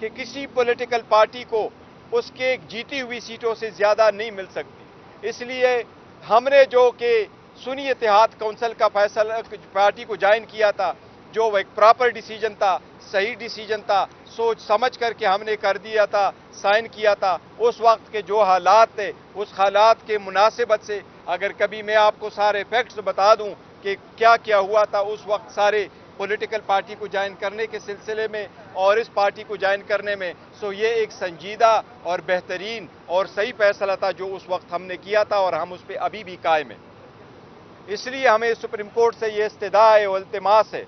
کہ کسی political party کو اس کے جیتی ہوئی سیٹوں سے زیادہ نہیں مل سکتی. اس لیے ہم نے جو کہ سنی اتحاد کونسل کا فیصلہ پارٹی کو جوائن کیا تھا، جو ایک پراپر ڈیسیجن تھا، صحیح ڈیسیجن تھا، سوچ سمجھ کر کے ہم نے کر دیا تھا، سائن کیا تھا. اس وقت کے جو حالات تھے، اس حالات کے مناسبت سے اگر کبھی میں آپ کو سارے فیکٹس بتا دوں کہ کیا کیا ہوا تھا اس وقت سارے پولیٹیکل پارٹی کو جوائن کرنے کے سلسلے میں اور اس پارٹی کو جوائن کرنے میں، سو یہ ایک سنجیدہ اور بہترین اور صحیح فیصلہ تھا جو اس وقت ہم نے کیا تھا، اور ہم اس پہ ابھی بھی قائم ہیں. اس لیے ہمیں سپریم کورٹ سے یہ استدعا ہے اور التماس ہے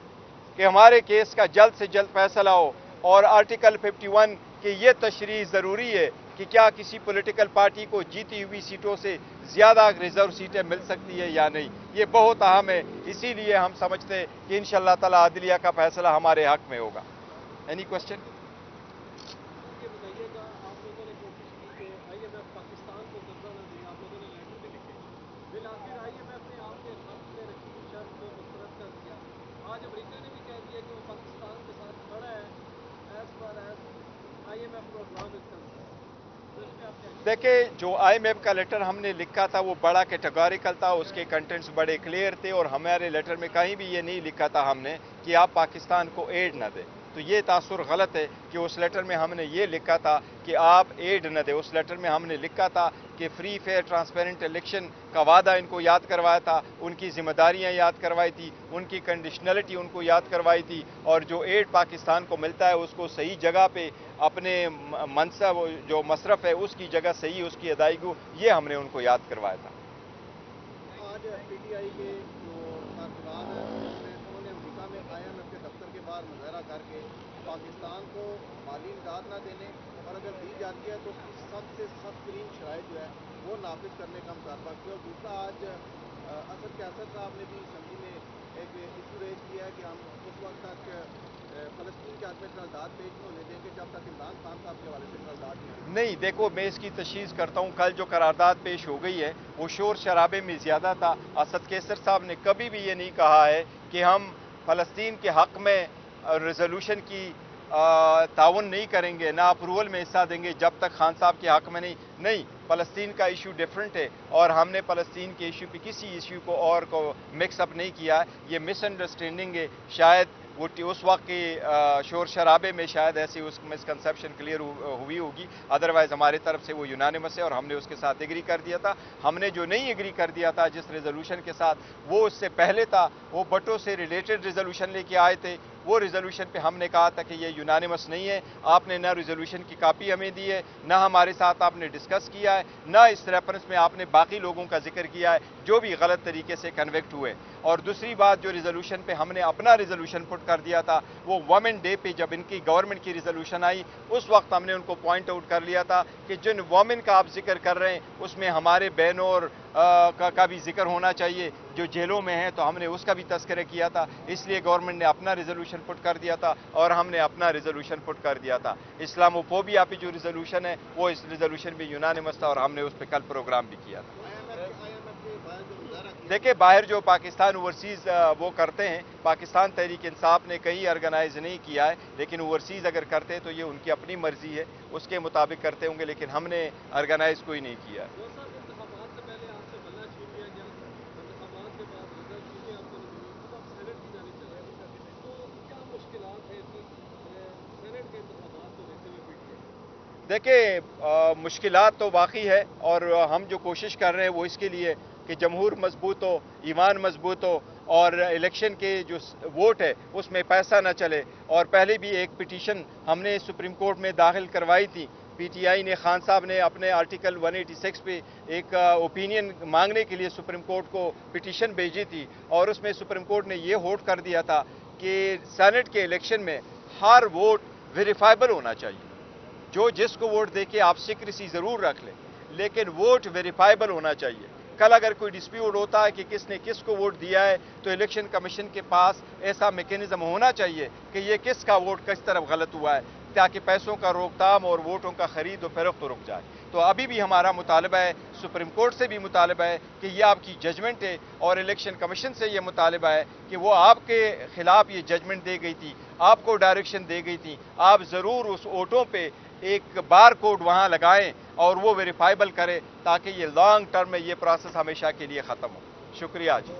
کہ ہمارے کیس کا جلد سے جلد فیصلہ ہو، اور آرٹیکل 51 کی یہ تشریح ضروری ہے کہ کیا کسی پولیٹیکل پارٹی کو جیتی ہوئی سیٹوں سے زیادہ ریزرو سیٹیں مل سکتی ہے یا نہیں. یہ بہت اہم ہے، اسی لیے ہم سمجھتے ہیں کہ انشاءاللہ تعالی عدلیہ کا فیصلہ ہمارے حق میں ہوگا. Any question? یہ بتائیے گا، آپ لوگوں نے کوشش کی کہ آئی ایم ایف پاکستان کو قرضہ نہ دے، آپ لوگوں نے لیٹر بھی لکھے، بالآخر آئی ایم ایف نے آپ کے حق میں رکھی ہوئی شرط کو مسترد کر دیا. آج امریکہ نے بھی کہہ دیا کہ وہ پاکستان کے ساتھ کھڑا ہے as per as I M F program is concern. تو اس میں آپ کیا کہیں؟ دیکھیں، جو آئی ایم ایف کا لیٹر ہم نے لکھا تھا وہ بڑا کیٹیگوریکل تھا، اس کے کنٹینٹس بڑے کلیئر تھے، اور ہمارے لیٹر میں کہیں بھی یہ نہیں لکھا تھا ہم نے کہ آپ پاکستان کو ایڈ نہ دیں. تو یہ تاثر غلط ہے کہ اس لیٹر میں ہم نے یہ لکھا تھا کہ آپ ایڈ نہ دیں. اس لیٹر میں ہم نے لکھا تھا کہ فری فیئر ٹرانسپیرنٹ الیکشن کا وعدہ ان کو یاد کروایا تھا، ان کی ذمہ داریاں یاد کروائی تھی، ان کی کنڈیشنلٹی ان کو یاد کروائی تھی، اور جو ایڈ پاکستان کو ملتا ہے اس کو صحیح جگہ پہ اپنے منصب جو مصرف ہے اس کی جگہ صحیح اس کی ادائیگی، یہ ہم نے ان کو یاد کروایا تھا. آج پی ٹی آئی کے جو کارکنان ہیں انہوں نے امریکہ میں آئی ایم ایف کے دفتر کے باہر مظاہرہ کر کے پاکستان کو مالی امداد نہ دینے، اور اگر دی جاتی ہے تو اس کی سخت سے سخت ترین شرائط جو ہے وہ نافذ کرنے کا مطالبہ کیا. اور دوسرا، آج اسد قیصر صاحب نے بھی اسمبلی میں ایک ایشو ریز کیا ہے کہ ہم اس وقت تک فلسطین کے حق میں قرارداد پیش نہیں ہونے دیں گے جب تک عمران خان صاحب کے حوالے سے قرارداد نہیں ہوئی. نہیں، دیکھو میں اس کی تشخیص کرتا ہوں. کل جو قرارداد پیش ہو گئی ہے وہ شور شرابے میں زیادہ تھا. اسد قیصر صاحب نے کبھی بھی یہ نہیں کہا ہے کہ ہم فلسطین کے حق میں ریزولوشن کی تعاون نہیں کریں گے، نہ اپروول میں حصہ دیں گے جب تک خان صاحب کے حق میں نہیں. فلسطین کا ایشو ڈیفرنٹ ہے، اور ہم نے فلسطین کے ایشو پہ کسی ایشو کو اور کو مکس اپ نہیں کیا ہے. یہ مس انڈرسٹینڈنگ ہے، شاید وہ اس وقت کے شور شرابے میں شاید ایسی اس مسکنسیپشن کلیئر ہوئی ہوگی. ادروائز ہمارے طرف سے وہ یونانیمس ہے اور ہم نے اس کے ساتھ ایگری کر دیا تھا. ہم نے جو نہیں ایگری کر دیا تھا جس ریزولوشن کے ساتھ، وہ اس سے پہلے تھا، وہ بٹوں سے ریلیٹڈ ریزولوشن لے کے آئے تھے. وہ ریزولوشن پہ ہم نے کہا تھا کہ یہ یونانیمس نہیں ہے. آپ نے نہ ریزولوشن کی کاپی ہمیں دی ہے، نہ ہمارے ساتھ آپ نے ڈسکس کیا ہے، نہ اس ریفرنس میں آپ نے باقی لوگوں کا ذکر کیا ہے جو بھی غلط طریقے سے کنویکٹ ہوئے. اور دوسری بات، جو ریزولوشن پہ ہم نے اپنا ریزولوشن پٹ کر دیا تھا، وہ وومن ڈے پہ جب ان کی گورنمنٹ کی ریزولوشن آئی اس وقت ہم نے ان کو پوائنٹ آؤٹ کر لیا تھا کہ جن وومن کا آپ ذکر کر رہے ہیں اس میں ہمارے بہنوں اور کا بھی ذکر ہونا چاہیے جو جیلوں میں ہیں. تو ہم نے اس کا بھی تذکرہ کیا تھا، اس لیے گورنمنٹ نے اپنا ریزولوشن پٹ کر دیا تھا اور ہم نے اپنا ریزولوشن پٹ کر دیا تھا. اسلاموفوبیا پہ جو ریزولوشن ہے وہ اس ریزولوشن بھی یونانیمس تھا اور ہم نے اس پہ کل پروگرام بھی کیا تھا. آئی ایم ایف کے باہر جو مظاہرہ کیا، دیکھیں، باہر جو پاکستان اوورسیز وہ کرتے ہیں، پاکستان تحریک انصاف نے کہیں آرگنائز نہیں کیا ہے، لیکن اوورسیز اگر کرتے ہیں تو یہ ان کی اپنی مرضی ہے، اس کے مطابق کرتے ہوں گے، لیکن ہم نے آرگنائز کوئی نہیں کیا. وہ صاحب انتخابات سے پہلے آپ سے غلہ چھین لیا گیا، انتخابات کے بعد رزلٹ چونکہ آپ کو نہیں ملے، اب آپ سینٹ کی جانب چلے گئے، تو کیا مشکلات ہیں اتنی سینٹ کے انتخابات کو دیکھتے ہوئے پی ٹی آئی؟ دیکھیں، مشکلات تو باقی ہے، اور ہم جو کوشش کر رہے ہیں وہ اس کے لیے کہ جمہور مضبوط ہو، ایمان مضبوط ہو، اور الیکشن کے جو ووٹ ہے اس میں پیسہ نہ چلے. اور پہلے بھی ایک پٹیشن ہم نے سپریم کورٹ میں داخل کروائی تھی. پی ٹی آئی نے، خان صاحب نے اپنے آرٹیکل 186 پہ ایک اوپینین مانگنے کے لیے سپریم کورٹ کو پٹیشن بھیجی تھی، اور اس میں سپریم کورٹ نے یہ ہوٹ کر دیا تھا کہ سینٹ کے الیکشن میں ہر ووٹ ویریفائبل ہونا چاہیے. جو جس کو ووٹ دے کے آپ سیکریسی ضرور رکھ لیں، لیکن ووٹ ویریفائبل ہونا چاہیے. کل اگر کوئی ڈسپیوٹ ہوتا ہے کہ کس نے کس کو ووٹ دیا ہے تو الیکشن کمیشن کے پاس ایسا میکینزم ہونا چاہیے کہ یہ کس کا ووٹ کس طرف غلط ہوا ہے، تاکہ پیسوں کا روک تھام اور ووٹوں کا خرید و فروخت رک جائے. تو ابھی بھی ہمارا مطالبہ ہے، سپریم کورٹ سے بھی مطالبہ ہے کہ یہ آپ کی ججمنٹ ہے، اور الیکشن کمیشن سے یہ مطالبہ ہے کہ وہ آپ کے خلاف یہ ججمنٹ دے گئی تھی، آپ کو ڈائریکشن دی گئی تھی، آپ ضرور اس ووٹوں پہ ایک بار کوڈ وہاں لگائیں اور وہ ویریفائبل کریں تاکہ یہ لانگ ٹرم میں یہ پروسیس ہمیشہ کے لیے ختم ہو. شکریہ جی.